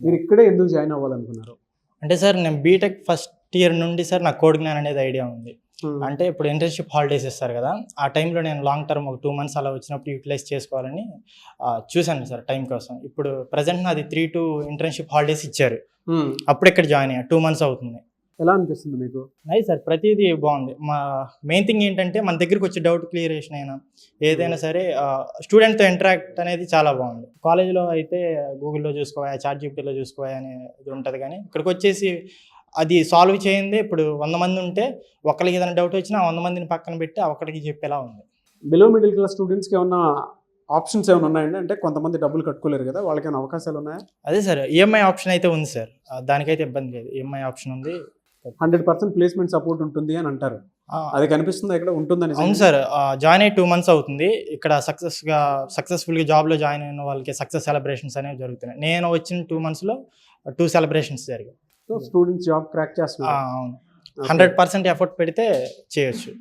మీరు ఇక్కడే ఎందుకు జాయిన్ అవ్వాలనుకున్నారు? అంటే సార్ నేను బీటెక్ ఫస్ట్ ఇయర్ నుండి సార్ నాకు కోడ్ జ్ఞాన్ అనేది ఐడియా ఉంది. అంటే ఇప్పుడు ఇంటర్న్‌షిప్ హాలిడేస్ ఇస్తారు కదా! ఆ టైంలో నేను లాంగ్ టర్మ్ ఒక 2 మంత్స్ అలా వచ్చినప్పుడు యుటిలైజ్ చేసుకోవాలని చూసాను సార్ టైం కోసం. ఇప్పుడు ప్రెజెంట్ నాది 3-2 ఇంటర్న్‌షిప్ హాలిడేస్ ఇచ్చారు. అప్పుడు ఇక్కడ జాయిన్ అయ్యా. 2 మంత్స్ అవుతుంది. ఎలా అనిపిస్తుంది మీకు? Nice sir. ప్రతీదీ బాగుంది. మా మెయిన్ థింగ్ ఏంటంటే మన దగ్గరికి వచ్చి డౌట్ క్లియరేషన్ అయినా ఏదైనా సరే స్టూడెంట్‌తో ఇంటరాక్ట్ అనేది చాలా బాగుంది. కాలేజ్‌లో అయితే గూగుల్‌లో చూసుకోవా, చాట్‌జీపీటీలో చూసుకోవా అనేది ఉంటది కానీ ఇక్కడికి వచ్చేసి అది సాల్వ్ చేయందే ఇప్పుడు 100 మంది ఉంటే ఒకళ్ళకి ఏదైనా డౌట్ వచ్చినా ఆ 100 మందిని పక్కన పెట్టి ఆ ఒక్కడికి చెప్పేలా ఉంది. బిలో మిడిల్ క్లాస్ స్టూడెంట్స్‌కి ఏమన్నా ఆప్షన్స్ ఏమైనా ఉన్నాయండి? అంటే కొంతమంది డబ్బులు కట్టుకోలేరు కదా! వాళ్ళకేమైనా అవకాశాలు ఉన్నాయా? అదే సార్ ఈఎంఐ ఆప్షన్ అయితే ఉంది సార్. దానికైతే ఇబ్బంది లేదు. ఈఎంఐ ఆప్షన్ ఉంది. 100% ప్లేస్‌మెంట్ సపోర్ట్ ఉంటుంది అని అంటారు. అది కనిపిస్తుందా ఇక్కడ? ఉంటుందా నిజంగా? అవును సార్. జాయిన్ అయ్యి 2 మంత్స్ అవుతుంది. ఇక్కడ సక్సెస్‌ఫుల్‌గా జాబ్‌లో జాయిన్ అయిన వాళ్ళకి సక్సెస్ సెలబ్రేషన్స్ అనేవి జరుగుతున్నాయి. నేను వచ్చిన 2 మంత్స్‌లో 2 సెలబ్రేషన్స్ జరిగాయి. సో స్టూడెంట్స్ జాబ్ క్రాక్ చేస్తున్నారు. అవును. 100% ఎఫర్ట్ పెడితే చేయొచ్చు.